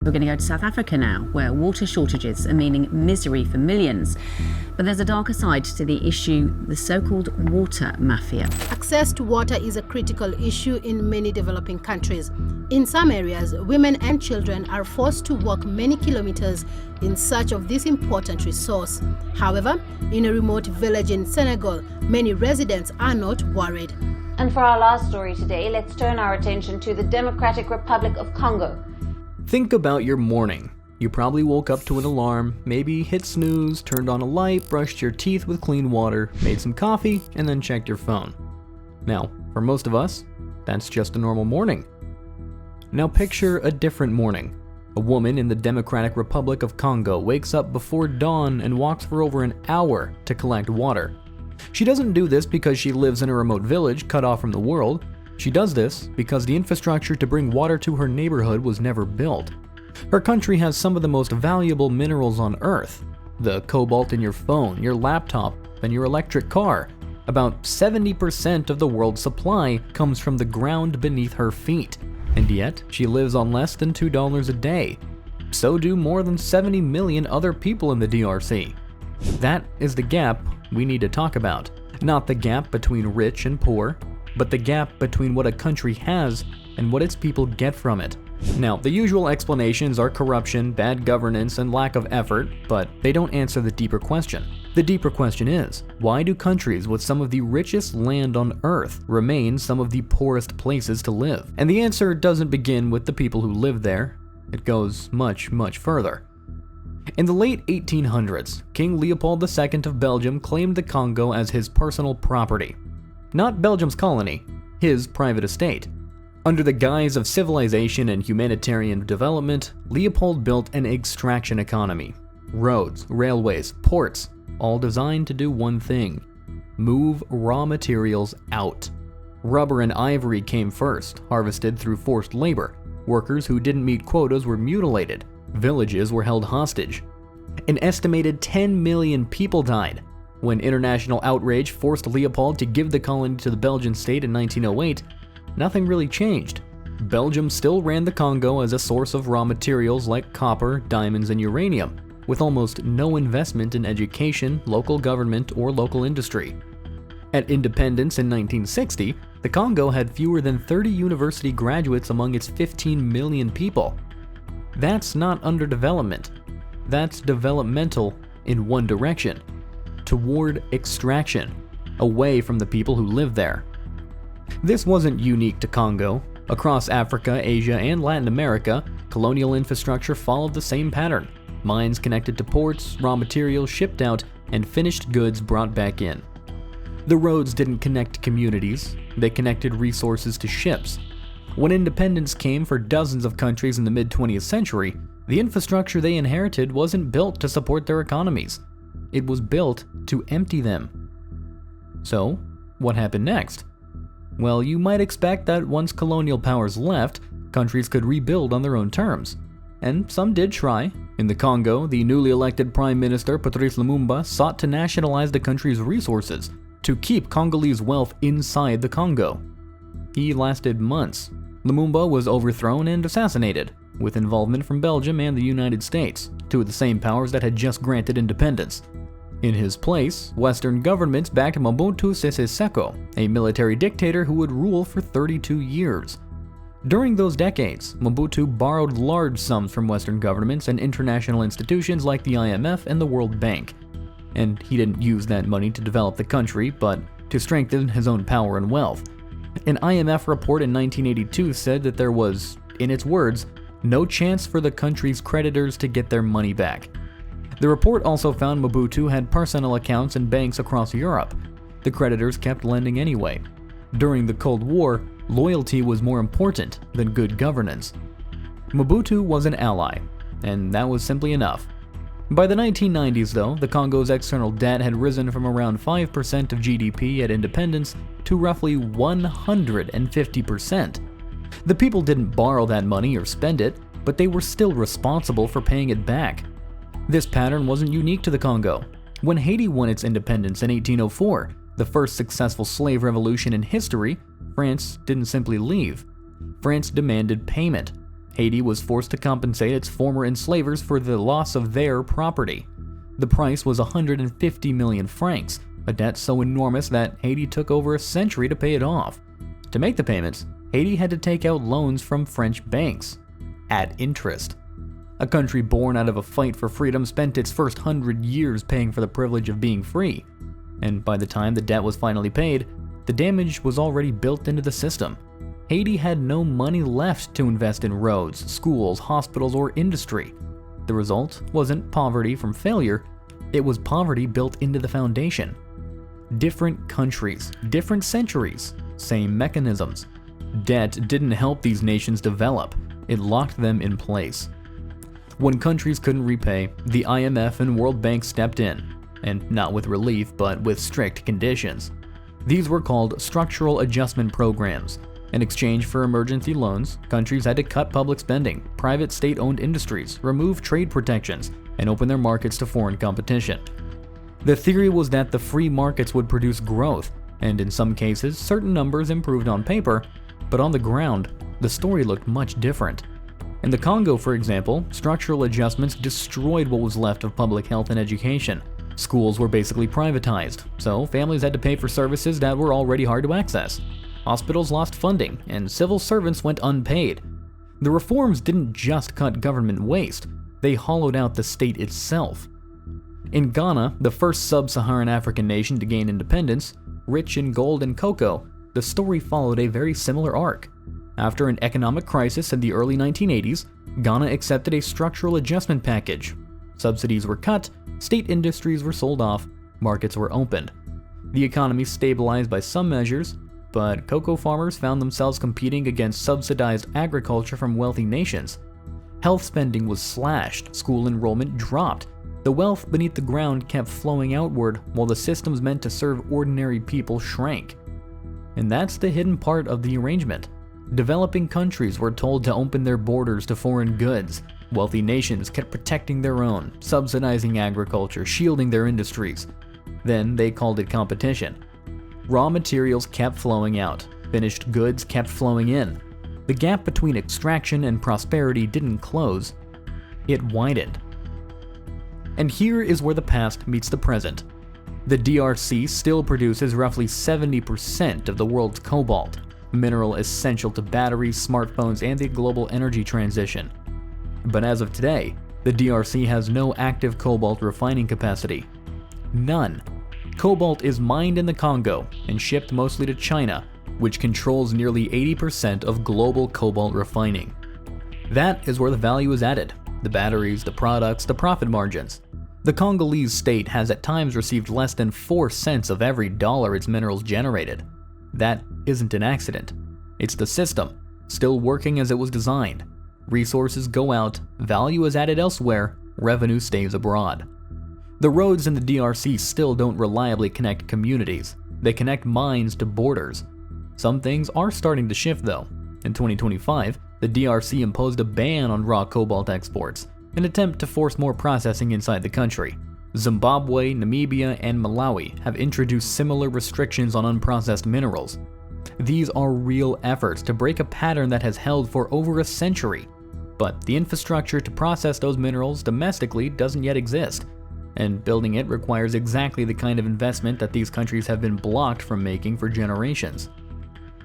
We're going to go to South Africa now, where water shortages are meaning misery for millions. But there's a darker side to the issue, the so-called water mafia. Access to water is a critical issue in many developing countries. In some areas, women and children are forced to walk many kilometers in search of this important resource. However, in a remote village in Senegal, many residents are not worried. And for our last story today, let's turn our attention to the Democratic Republic of Congo. Think about your morning. You probably woke up to an alarm, maybe hit snooze, turned on a light, brushed your teeth with clean water, made some coffee, and then checked your phone. Now, for most of us, that's just a normal morning. Now picture a different morning. A woman in the Democratic Republic of Congo wakes up before dawn and walks for over an hour to collect water. She doesn't do this because she lives in a remote village cut off from the world. She does this because the infrastructure to bring water to her neighborhood was never built. Her country has some of the most valuable minerals on Earth. The cobalt in your phone, your laptop, and your electric car. About 70% of the world's supply comes from the ground beneath her feet. And yet, she lives on less than $2 a day. So do more than 70 million other people in the DRC. That is the gap we need to talk about. Not the gap between rich and poor, but the gap between what a country has and what its people get from it. Now, the usual explanations are corruption, bad governance, and lack of effort, but they don't answer the deeper question. The deeper question is, why do countries with some of the richest land on Earth remain some of the poorest places to live? And the answer doesn't begin with the people who live there. It goes much, much further. In the late 1800s, King Leopold II of Belgium claimed the Congo as his personal property. Not Belgium's colony, his private estate. Under the guise of civilization and humanitarian development, Leopold built an extraction economy. Roads, railways, ports, all designed to do one thing: move raw materials out. Rubber and ivory came first, harvested through forced labor. Workers who didn't meet quotas were mutilated. Villages were held hostage. An estimated 10 million people died. When international outrage forced Leopold to give the colony to the Belgian state in 1908, nothing really changed. Belgium still ran the Congo as a source of raw materials like copper, diamonds, and uranium, with almost no investment in education, local government, or local industry. At independence in 1960, the Congo had fewer than 30 university graduates among its 15 million people. That's not underdevelopment. That's developmental in one direction: toward extraction, away from the people who live there. This wasn't unique to Congo. Across Africa, Asia, and Latin America, colonial infrastructure followed the same pattern: mines connected to ports, raw materials shipped out, and finished goods brought back in. The roads didn't connect communities, they connected resources to ships. When independence came for dozens of countries in the mid-20th century, the infrastructure they inherited wasn't built to support their economies. It was built to empty them. So, what happened next? Well, you might expect that once colonial powers left, countries could rebuild on their own terms. And some did try. In the Congo, the newly elected Prime Minister Patrice Lumumba sought to nationalize the country's resources, to keep Congolese wealth inside the Congo. He lasted months. Lumumba was overthrown and assassinated, with involvement from Belgium and the United States, two of the same powers that had just granted independence. In his place, Western governments backed Mobutu Sese Seko, a military dictator who would rule for 32 years. During those decades, Mobutu borrowed large sums from Western governments and international institutions like the IMF and the World Bank. And he didn't use that money to develop the country, but to strengthen his own power and wealth. An IMF report in 1982 said that there was, in its words, no chance for the country's creditors to get their money back. The report also found Mobutu had personal accounts in banks across Europe. The creditors kept lending anyway. During the Cold War, loyalty was more important than good governance. Mobutu was an ally, and that was simply enough. By the 1990s, though, the Congo's external debt had risen from around 5% of GDP at independence to roughly 150%. The people didn't borrow that money or spend it, but they were still responsible for paying it back. This pattern wasn't unique to the Congo. When Haiti won its independence in 1804, the first successful slave revolution in history, France didn't simply leave. France demanded payment. Haiti was forced to compensate its former enslavers for the loss of their property. The price was 150 million francs, a debt so enormous that Haiti took over a century to pay it off. To make the payments, Haiti had to take out loans from French banks, at interest. A country born out of a fight for freedom spent its first 100 years paying for the privilege of being free, and by the time the debt was finally paid, the damage was already built into the system. Haiti had no money left to invest in roads, schools, hospitals, or industry. The result wasn't poverty from failure, it was poverty built into the foundation. Different countries, different centuries, same mechanisms. Debt didn't help these nations develop, it locked them in place. When countries couldn't repay, the IMF and World Bank stepped in, and not with relief, but with strict conditions. These were called structural adjustment programs. In exchange for emergency loans, countries had to cut public spending, private state-owned industries, remove trade protections, and open their markets to foreign competition. The theory was that the free markets would produce growth, and in some cases, certain numbers improved on paper, but on the ground, the story looked much different. In the Congo, for example, structural adjustments destroyed what was left of public health and education. Schools were basically privatized, so families had to pay for services that were already hard to access. Hospitals lost funding, and civil servants went unpaid. The reforms didn't just cut government waste, they hollowed out the state itself. In Ghana, the first sub-Saharan African nation to gain independence, rich in gold and cocoa, the story followed a very similar arc. After an economic crisis in the early 1980s, Ghana accepted a structural adjustment package. Subsidies were cut, state industries were sold off, markets were opened. The economy stabilized by some measures, but cocoa farmers found themselves competing against subsidized agriculture from wealthy nations. Health spending was slashed, school enrollment dropped, the wealth beneath the ground kept flowing outward while the systems meant to serve ordinary people shrank. And that's the hidden part of the arrangement. Developing countries were told to open their borders to foreign goods. Wealthy nations kept protecting their own, subsidizing agriculture, shielding their industries. Then they called it competition. Raw materials kept flowing out, finished goods kept flowing in. The gap between extraction and prosperity didn't close, it widened. And here is where the past meets the present. The DRC still produces roughly 70% of the world's cobalt, mineral essential to batteries, smartphones, and the global energy transition. But as of today, the DRC has no active cobalt refining capacity. None. Cobalt is mined in the Congo and shipped mostly to China, which controls nearly 80% of global cobalt refining. That is where the value is added: the batteries, the products, the profit margins. The Congolese state has at times received less than 4 cents of every dollar its minerals generated. That isn't an accident. It's the system, still working as it was designed. Resources go out, value is added elsewhere, revenue stays abroad. The roads in the DRC still don't reliably connect communities. They connect mines to borders. Some things are starting to shift though. In 2025, the DRC imposed a ban on raw cobalt exports, an attempt to force more processing inside the country. Zimbabwe, Namibia, and Malawi have introduced similar restrictions on unprocessed minerals. These are real efforts to break a pattern that has held for over a century. But the infrastructure to process those minerals domestically doesn't yet exist, and building it requires exactly the kind of investment that these countries have been blocked from making for generations.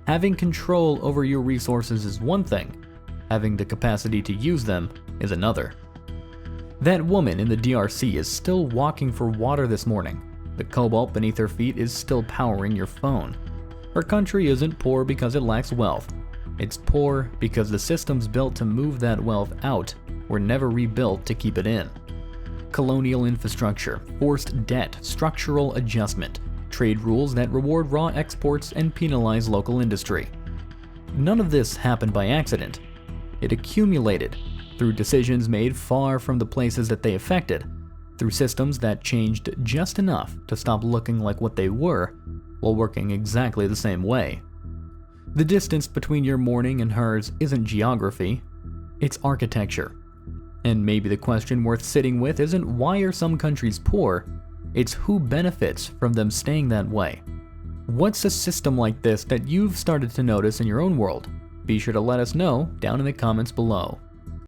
Having control over your resources is one thing, having the capacity to use them is another. That woman in the DRC is still walking for water this morning. The cobalt beneath her feet is still powering your phone. Her country isn't poor because it lacks wealth. It's poor because the systems built to move that wealth out were never rebuilt to keep it in. Colonial infrastructure, forced debt, structural adjustment, trade rules that reward raw exports and penalize local industry. None of this happened by accident. It accumulated through decisions made far from the places that they affected, through systems that changed just enough to stop looking like what they were while working exactly the same way. The distance between your morning and hers isn't geography, it's architecture. And maybe the question worth sitting with isn't why are some countries poor, it's who benefits from them staying that way. What's a system like this that you've started to notice in your own world? Be sure to let us know down in the comments below.